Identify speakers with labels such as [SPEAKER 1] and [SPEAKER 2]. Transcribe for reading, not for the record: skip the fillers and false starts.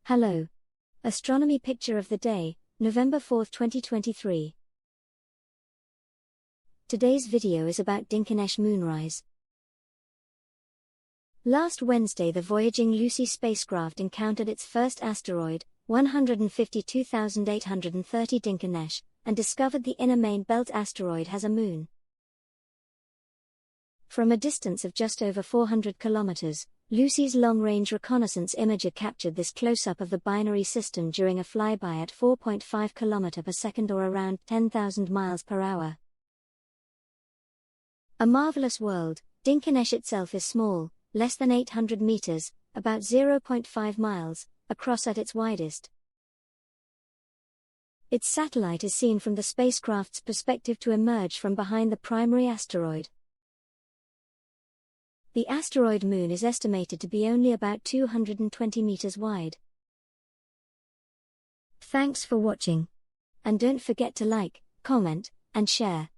[SPEAKER 1] Hello. Astronomy picture of the day, November 4, 2023. Today's video is about Dinkinesh Moonrise. Last Wednesday, the voyaging Lucy spacecraft encountered its first asteroid, 152,830 Dinkinesh, and discovered the inner main belt asteroid has a moon. From a distance of just over 400 kilometers, Lucy's Long-Range Reconnaissance Imager captured this close-up of the binary system during a flyby at 4.5 km per second or around 10,000 miles per hour. A marvelous world, Dinkinesh itself is small, less than 800 meters, about 0.5 miles, across at its widest. Its satellite is seen from the spacecraft's perspective to emerge from behind the primary asteroid. The asteroid moon is estimated to be only about 220 meters wide. Thanks for watching. And don't forget to like, comment, and share.